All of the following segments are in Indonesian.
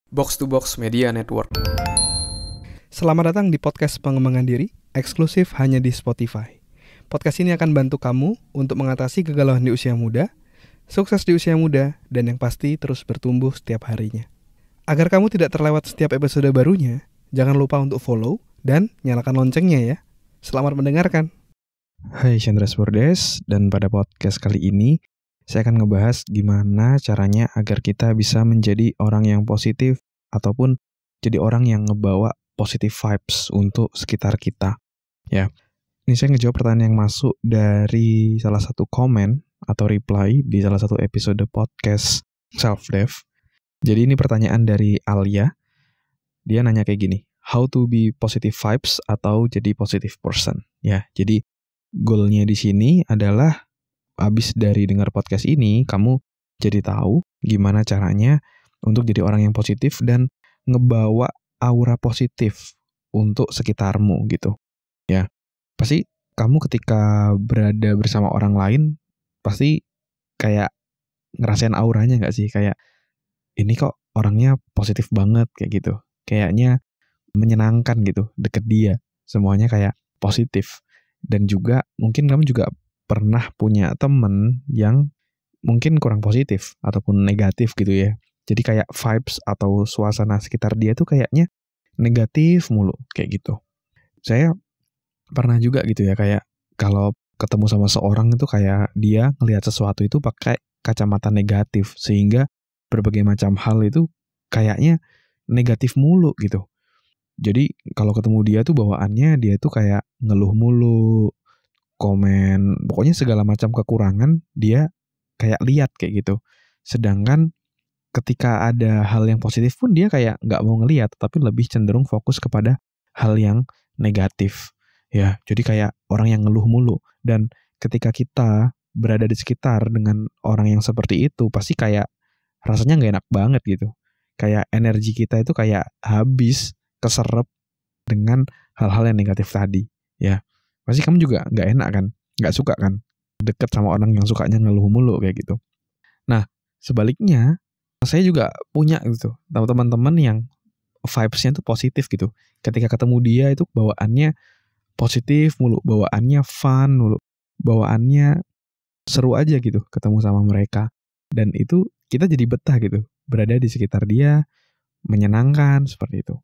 Box to Box Media Network. Selamat datang di podcast pengembangan diri, eksklusif hanya di Spotify. Podcast ini akan bantu kamu untuk mengatasi kegalauan di usia muda, sukses di usia muda, dan yang pasti terus bertumbuh setiap harinya. Agar kamu tidak terlewat setiap episode barunya, jangan lupa untuk follow dan nyalakan loncengnya ya. Selamat mendengarkan. Hai, Chandra Spurdes, dan pada podcast kali ini saya akan ngebahas gimana caranya agar kita bisa menjadi orang yang positif ataupun jadi orang yang ngebawa positive vibes untuk sekitar kita. Ya, ini saya ngejawab pertanyaan yang masuk dari salah satu komen atau reply di salah satu episode podcast Self-Dev. Jadi ini pertanyaan dari Alia. Dia nanya kayak gini, how to be positive vibes atau jadi positive person. Ya, jadi goalnya di sini adalah abis dari dengar podcast ini, kamu jadi tahu gimana caranya untuk jadi orang yang positif dan ngebawa aura positif untuk sekitarmu gitu. Ya, pasti kamu ketika berada bersama orang lain, pasti kayak ngerasain auranya nggak sih? Kayak, ini kok orangnya positif banget kayak gitu. Kayaknya menyenangkan gitu, deket dia. Semuanya kayak positif. Dan juga mungkin kamu juga pernah punya temen yang mungkin kurang positif ataupun negatif gitu ya. Jadi kayak vibes atau suasana sekitar dia tuh kayaknya negatif mulu kayak gitu. Saya pernah juga gitu ya, kayak kalau ketemu sama seorang itu kayak dia ngelihat sesuatu itu pakai kacamata negatif, sehingga berbagai macam hal itu kayaknya negatif mulu gitu. Jadi kalau ketemu dia tuh bawaannya dia tuh kayak ngeluh mulu, komen, pokoknya segala macam kekurangan dia kayak lihat kayak gitu. Sedangkan ketika ada hal yang positif pun dia kayak nggak mau ngelihat, tapi lebih cenderung fokus kepada hal yang negatif. Ya, jadi kayak orang yang ngeluh mulu. Dan ketika kita berada di sekitar dengan orang yang seperti itu, pasti kayak rasanya nggak enak banget gitu. Kayak energi kita itu kayak habis, keserap dengan hal-hal yang negatif tadi. Ya, pasti kamu juga nggak enak kan, nggak suka kan, deket sama orang yang sukanya ngeluh mulu kayak gitu. Nah, sebaliknya, saya juga punya gitu, tahu teman-teman yang vibes-nya tuh positif gitu. Ketika ketemu dia itu bawaannya positif mulu, bawaannya fun mulu, bawaannya seru aja gitu ketemu sama mereka. Dan itu kita jadi betah gitu, berada di sekitar dia, menyenangkan seperti itu.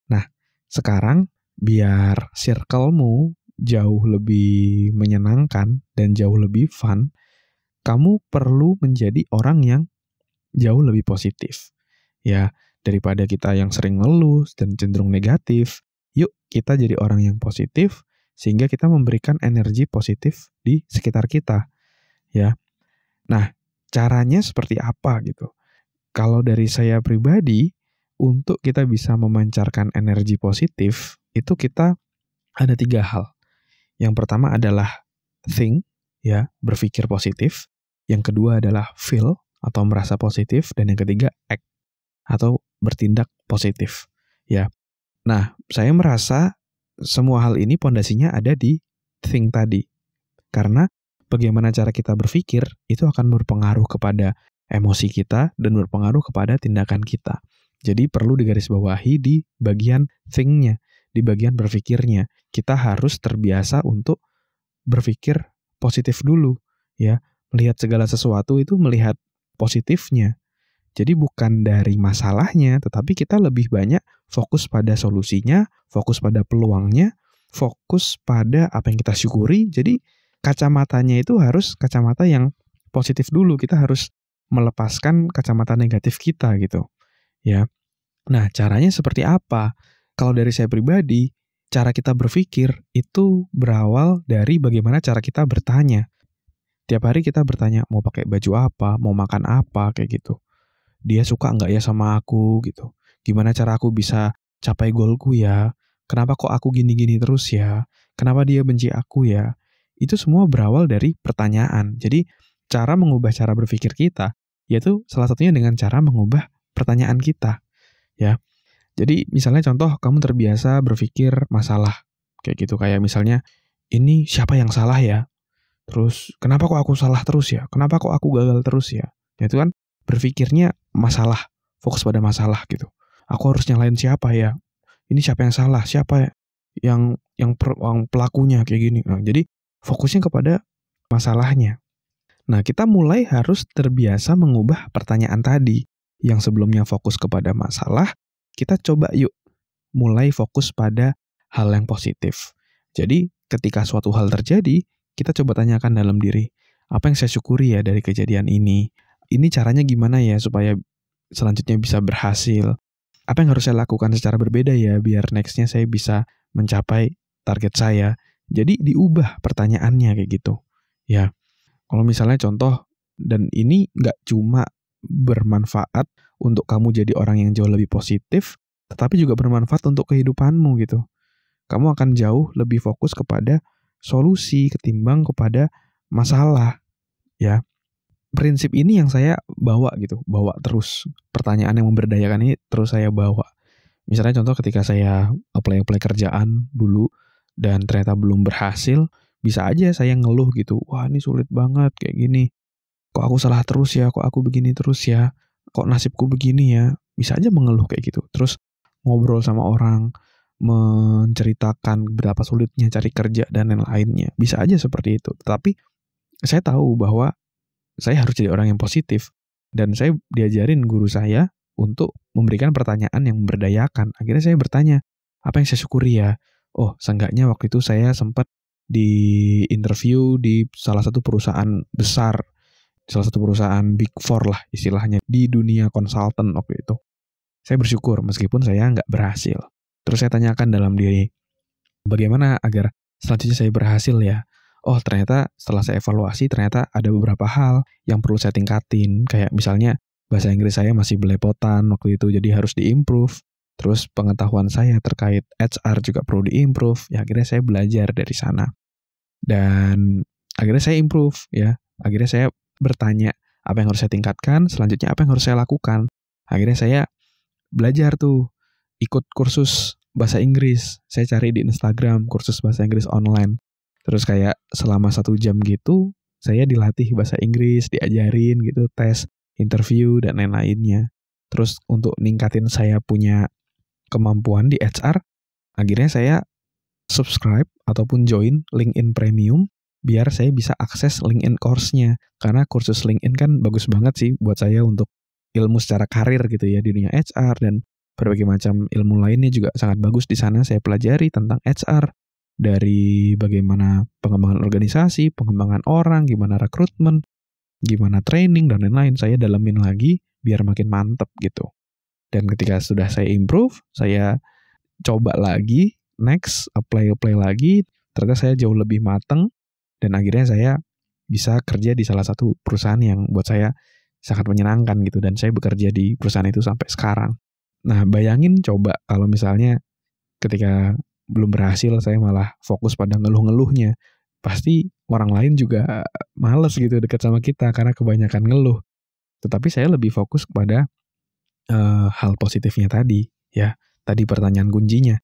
Nah, sekarang biar circle-mu jauh lebih menyenangkan dan jauh lebih fun, kamu perlu menjadi orang yang jauh lebih positif. Ya, daripada kita yang sering ngeluh dan cenderung negatif, yuk kita jadi orang yang positif sehingga kita memberikan energi positif di sekitar kita. Ya. Nah, caranya seperti apa gitu? Kalau dari saya pribadi, untuk kita bisa memancarkan energi positif, itu kita ada 3 hal. Yang pertama adalah think, ya, berpikir positif. Yang kedua adalah feel, atau merasa positif. Dan yang ketiga, act, atau bertindak positif. Ya. Nah, saya merasa semua hal ini pondasinya ada di think tadi. Karena bagaimana cara kita berpikir, itu akan berpengaruh kepada emosi kita dan berpengaruh kepada tindakan kita. Jadi perlu digarisbawahi di bagian think-nya, di bagian berpikirnya. Kita harus terbiasa untuk berpikir positif dulu, ya. Melihat segala sesuatu itu melihat positifnya. Jadi bukan dari masalahnya, tetapi kita lebih banyak fokus pada solusinya, fokus pada peluangnya, fokus pada apa yang kita syukuri. Jadi kacamatanya itu harus kacamata yang positif dulu. Kita harus melepaskan kacamata negatif kita gitu. Ya. Nah, caranya seperti apa? Kalau dari saya pribadi, cara kita berpikir itu berawal dari bagaimana cara kita bertanya. Tiap hari kita bertanya, mau pakai baju apa, mau makan apa, kayak gitu. Dia suka nggak ya sama aku gitu. Gimana cara aku bisa capai goalku ya? Kenapa kok aku gini-gini terus ya? Kenapa dia benci aku ya? Itu semua berawal dari pertanyaan. Jadi cara mengubah cara berpikir kita, yaitu salah satunya dengan cara mengubah pertanyaan kita. Ya. Jadi misalnya contoh kamu terbiasa berpikir masalah. Kayak gitu, kayak misalnya, ini siapa yang salah ya? Terus kenapa kok aku salah terus ya? Kenapa kok aku gagal terus ya? Itu kan berpikirnya masalah, fokus pada masalah gitu. Aku harus nyalain siapa ya? Ini siapa yang salah? Siapa yang pelakunya kayak gini? Nah, jadi fokusnya kepada masalahnya. Nah, kita mulai harus terbiasa mengubah pertanyaan tadi. Yang sebelumnya fokus kepada masalah, kita coba yuk mulai fokus pada hal yang positif. Jadi, ketika suatu hal terjadi, kita coba tanyakan dalam diri, apa yang saya syukuri ya dari kejadian ini? Ini caranya gimana ya supaya selanjutnya bisa berhasil? Apa yang harus saya lakukan secara berbeda ya biar nextnya saya bisa mencapai target saya? Jadi diubah pertanyaannya kayak gitu. Ya, kalau misalnya contoh, dan ini nggak cuma bermanfaat untuk kamu jadi orang yang jauh lebih positif, tetapi juga bermanfaat untuk kehidupanmu gitu. Kamu akan jauh lebih fokus kepada solusi ketimbang kepada masalah, ya. Prinsip ini yang saya bawa gitu, bawa terus. Pertanyaan yang memberdayakan ini terus saya bawa. Misalnya contoh ketika saya apply kerjaan dulu dan ternyata belum berhasil, bisa aja saya ngeluh gitu. Wah, ini sulit banget kayak gini. Kok aku salah terus ya? Kok aku begini terus ya? Kok nasibku begini ya? Bisa aja mengeluh kayak gitu. Terus ngobrol sama orang, menceritakan berapa sulitnya cari kerja dan lain-lainnya. Bisa aja seperti itu. Tapi saya tahu bahwa saya harus jadi orang yang positif. Dan saya diajarin guru saya untuk memberikan pertanyaan yang memberdayakan. Akhirnya saya bertanya, apa yang saya syukuri ya? Oh, seenggaknya waktu itu saya sempat di interview di salah satu perusahaan besar, salah satu perusahaan Big Four lah istilahnya, di dunia konsultan waktu itu. Saya bersyukur meskipun saya nggak berhasil. Terus saya tanyakan dalam diri, bagaimana agar selanjutnya saya berhasil ya? Oh, ternyata setelah saya evaluasi, ternyata ada beberapa hal yang perlu saya tingkatin. Kayak misalnya, bahasa Inggris saya masih belepotan waktu itu, jadi harus diimprove. Terus pengetahuan saya terkait HR juga perlu diimprove. Ya, akhirnya saya belajar dari sana. Dan akhirnya saya improve, ya. Akhirnya saya bertanya, apa yang harus saya tingkatkan, selanjutnya apa yang harus saya lakukan. Akhirnya saya belajar tuh, ikut kursus bahasa Inggris. Saya cari di Instagram, kursus bahasa Inggris online. Terus kayak selama 1 jam gitu, saya dilatih bahasa Inggris, diajarin gitu, tes, interview, dan lain-lainnya. Terus untuk ningkatin saya punya kemampuan di HR, akhirnya saya subscribe ataupun join LinkedIn Premium, biar saya bisa akses LinkedIn course-nya. Karena kursus LinkedIn kan bagus banget sih buat saya untuk ilmu secara karir gitu ya, di dunia HR, dan berbagai macam ilmu lainnya juga sangat bagus di sana. Saya pelajari tentang HR, dari bagaimana pengembangan organisasi, pengembangan orang, gimana rekrutmen, gimana training, dan lain-lain. Saya dalamin lagi biar makin mantep gitu. Dan ketika sudah saya improve, saya coba lagi, next, apply lagi, ternyata saya jauh lebih mateng, dan akhirnya saya bisa kerja di salah satu perusahaan yang buat saya sangat menyenangkan gitu, dan saya bekerja di perusahaan itu sampai sekarang. Nah, bayangin coba kalau misalnya ketika belum berhasil, saya malah fokus pada ngeluh-ngeluhnya. Pasti orang lain juga males gitu dekat sama kita karena kebanyakan ngeluh. Tetapi saya lebih fokus kepada hal positifnya tadi, ya. Tadi pertanyaan kuncinya.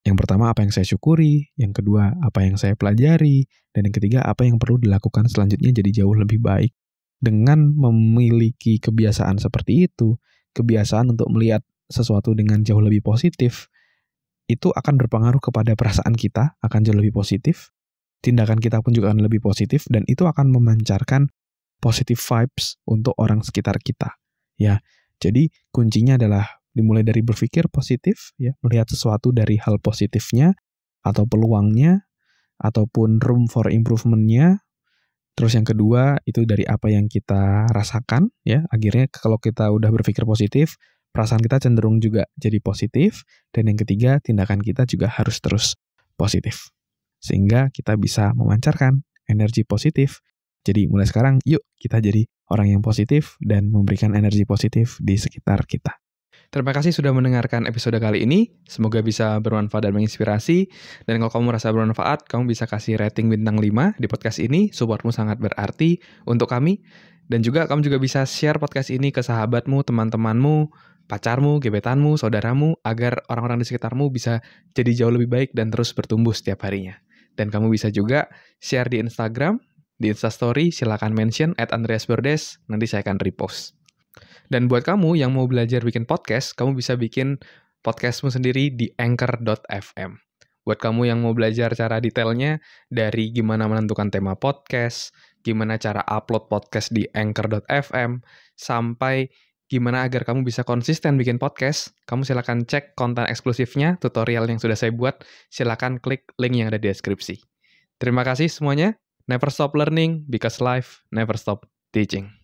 Yang pertama, apa yang saya syukuri. Yang kedua, apa yang saya pelajari. Dan yang ketiga, apa yang perlu dilakukan selanjutnya jadi jauh lebih baik. Dengan memiliki kebiasaan seperti itu, kebiasaan untuk melihat sesuatu dengan jauh lebih positif, itu akan berpengaruh kepada perasaan kita, akan jauh lebih positif. Tindakan kita pun juga akan lebih positif, dan itu akan memancarkan positive vibes untuk orang sekitar kita. Ya, jadi kuncinya adalah dimulai dari berpikir positif, ya, melihat sesuatu dari hal positifnya, atau peluangnya, ataupun room for improvement-nya. Terus yang kedua, itu dari apa yang kita rasakan, ya. Akhirnya kalau kita udah berpikir positif, perasaan kita cenderung juga jadi positif. Dan yang ketiga, tindakan kita juga harus terus positif. Sehingga kita bisa memancarkan energi positif. Jadi mulai sekarang, yuk kita jadi orang yang positif dan memberikan energi positif di sekitar kita. Terima kasih sudah mendengarkan episode kali ini. Semoga bisa bermanfaat dan menginspirasi. Dan kalau kamu merasa bermanfaat, kamu bisa kasih rating bintang 5 di podcast ini. Supportmu sangat berarti untuk kami. Dan juga kamu juga bisa share podcast ini ke sahabatmu, teman-temanmu, pacarmu, gebetanmu, saudaramu, agar orang-orang di sekitarmu bisa jadi jauh lebih baik dan terus bertumbuh setiap harinya. Dan kamu bisa juga share di Instagram, di Instastory, silakan mention @andreasbordes, nanti saya akan repost. Dan buat kamu yang mau belajar bikin podcast, kamu bisa bikin podcastmu sendiri di anchor.fm. Buat kamu yang mau belajar cara detailnya dari gimana menentukan tema podcast, gimana cara upload podcast di anchor.fm, sampai gimana agar kamu bisa konsisten bikin podcast, kamu silakan cek konten eksklusifnya, tutorial yang sudah saya buat, silakan klik link yang ada di deskripsi. Terima kasih semuanya. Never stop learning because life never stop teaching.